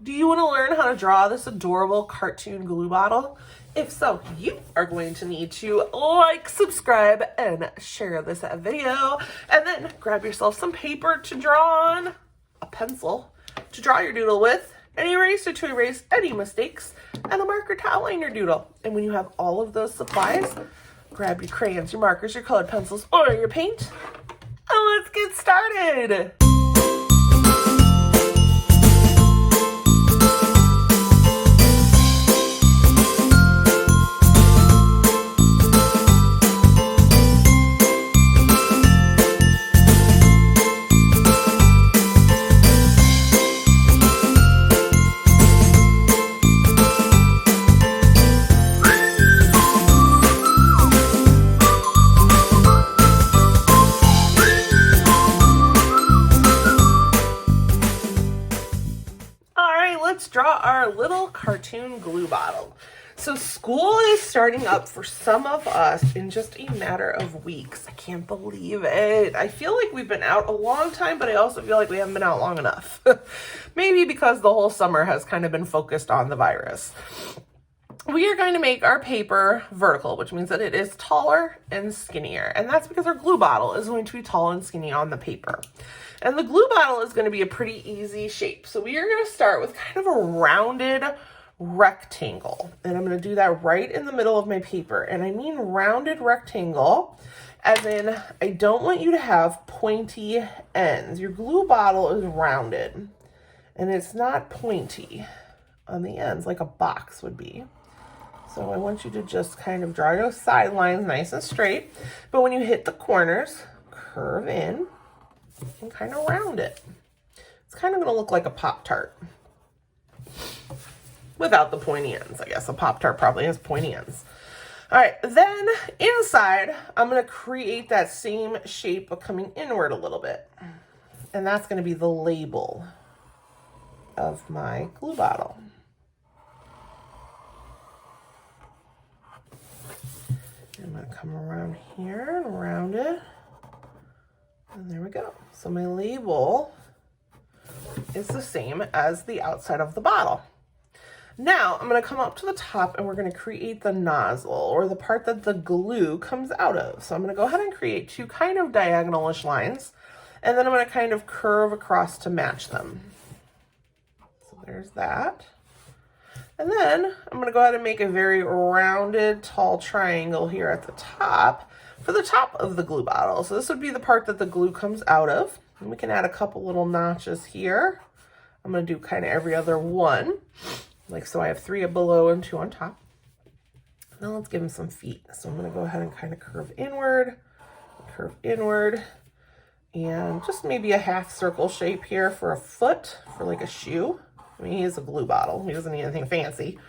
Do you want to learn how to draw this adorable cartoon glue bottle? If so, you are going to need to like, subscribe, and share this video. And then grab yourself some paper to draw on, a pencil to draw your doodle with, an eraser to erase any mistakes, and a marker to outline your doodle. And when you have all of those supplies, grab your crayons, your markers, your colored pencils, or your paint, and let's get started. Let's draw our little cartoon glue bottle. So school is starting up for some of us in just a matter of weeks. I can't believe it. I feel like we've been out a long time, but I also feel like we haven't been out long enough. Maybe because the whole summer has kind of been focused on the virus. We are going to make our paper vertical, which means that it is taller and skinnier. And that's because our glue bottle is going to be tall and skinny on the paper. And the glue bottle is going to be a pretty easy shape. So we are going to start with kind of a rounded rectangle. And I'm going to do that right in the middle of my paper. And I mean rounded rectangle, as in I don't want you to have pointy ends. Your glue bottle is rounded and it's not pointy on the ends like a box would be. So I want you to just kind of draw your side lines nice and straight. But when you hit the corners, curve in and kind of round it. It's kind of going to look like a Pop-Tart without the pointy ends. I guess a Pop-Tart probably has pointy ends. All right, then inside, I'm going to create that same shape but coming inward a little bit. And that's going to be the label of my glue bottle. I'm going to come around here and round it. And there we go. So my label is the same as the outside of the bottle. Now I'm going to come up to the top and we're going to create the nozzle, or the part that the glue comes out of. So I'm going to go ahead and create two kind of diagonal-ish lines, and then I'm going to kind of curve across to match them. So there's that. And then I'm going to go ahead and make a very rounded, tall triangle here at the top for the top of the glue bottle. So this would be the part that the glue comes out of. And we can add a couple little notches here. I'm going to do kind of every other one. Like so I have 3 below and 2 on top. Now let's give them some feet. So I'm going to go ahead and kind of curve inward, and just maybe a half circle shape here for a foot, for like a shoe. I mean, he is a glue bottle. He doesn't need anything fancy.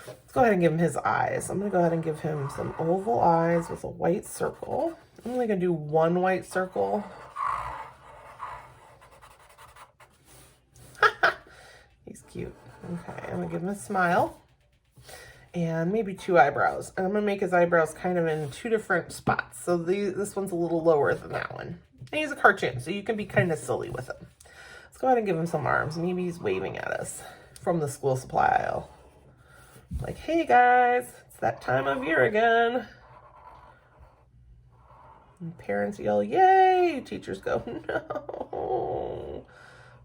Let's go ahead and give him his eyes. I'm going to go ahead and give him some oval eyes with a white circle. I'm only going to do 1 white circle. He's cute. Okay, I'm going to give him a smile. And maybe 2 eyebrows. And I'm going to make his eyebrows kind of in 2 different spots. So this one's a little lower than that one. And he's a cartoon, so you can be kind of silly with him. Let's go ahead and give him some arms. Maybe he's waving at us from the school supply aisle. Like, hey guys, it's that time of year again. And parents yell, yay! Teachers go, no.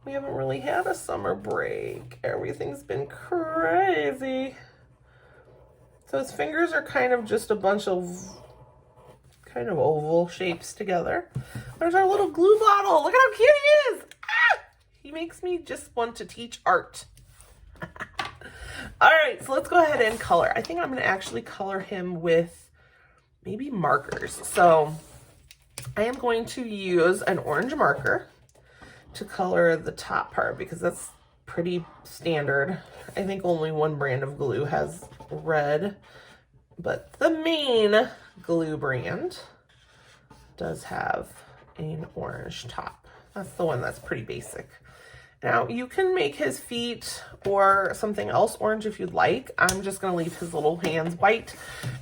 We haven't really had a summer break. Everything's been crazy. So his fingers are kind of just a bunch of kind of oval shapes together. There's our little glue bottle. Look at how cute he is. Ah! He makes me just want to teach art. All right, so let's go ahead and color. I think I'm going to actually color him with maybe markers. So I am going to use an orange marker to color the top part because that's pretty standard. I think only one brand of glue has red, but the main glue brand does have an orange top. That's the one that's pretty basic. Now you can make his feet or something else orange if you'd like. I'm just gonna leave his little hands white.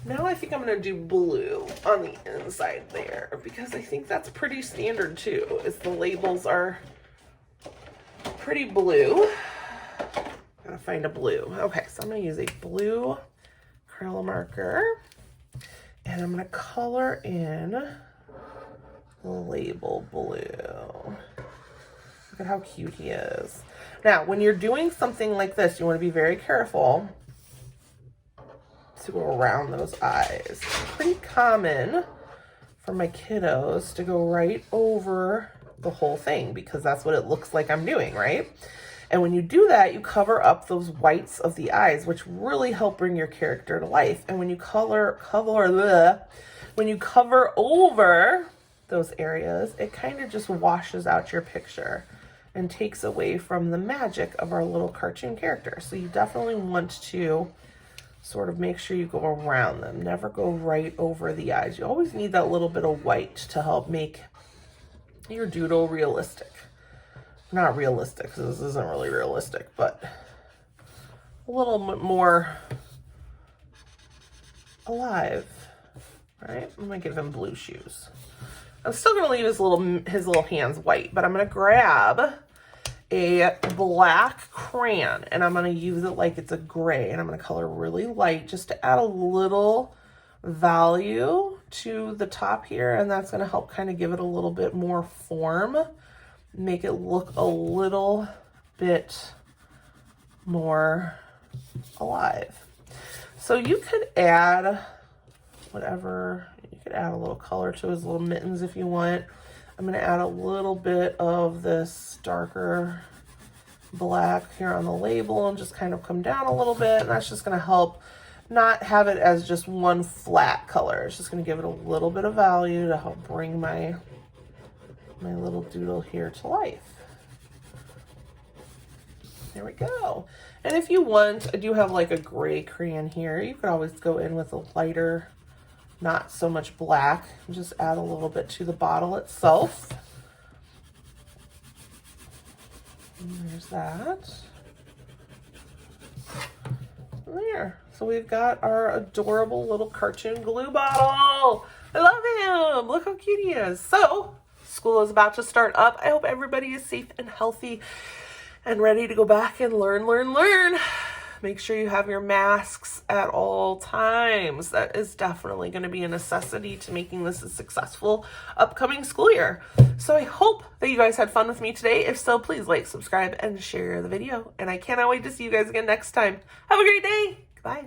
Now I think I'm gonna do blue on the inside there because I think that's pretty standard too, is the labels are pretty blue. find a blue. Okay, so I'm going to use a blue Crayola marker, and I'm going to color in the label blue. Look at how cute he is. Now, when you're doing something like this, you want to be very careful to go around those eyes. It's pretty common for my kiddos to go right over the whole thing because that's what it looks like I'm doing, right? And when you do that, you cover up those whites of the eyes, which really help bring your character to life. And when you when you cover over those areas, it kind of just washes out your picture and takes away from the magic of our little cartoon character. So you definitely want to sort of make sure you go around them. Never go right over the eyes. You always need that little bit of white to help make your doodle realistic. Not realistic, because this isn't really realistic, but a little bit more alive, right? I'm gonna give him blue shoes. I'm still gonna leave his little hands white, but I'm gonna grab a black crayon and I'm gonna use it like it's a gray, and I'm gonna color really light just to add a little value to the top here, and that's gonna help kind of give it a little bit more form, make it look a little bit more alive. So you could add whatever, you could add a little color to his little mittens if you want. I'm going to add a little bit of this darker black here on the label and just kind of come down a little bit, and that's just going to help not have it as just one flat color. It's just going to give it a little bit of value to help bring my little doodle here to life. There we go. And if you want, I do have like a gray crayon here. You could always go in with a lighter, not so much black. Just add a little bit to the bottle itself. And there's that. There. So we've got our adorable little cartoon glue bottle. I love him. Look how cute he is. So school is about to start up. I hope everybody is safe and healthy and ready to go back and learn. Make sure you have your masks at all times. That is definitely going to be a necessity to making this a successful upcoming school year. So I hope that you guys had fun with me today. If so, please like, subscribe, and share the video. And I cannot wait to see you guys again next time. Have a great day. Bye.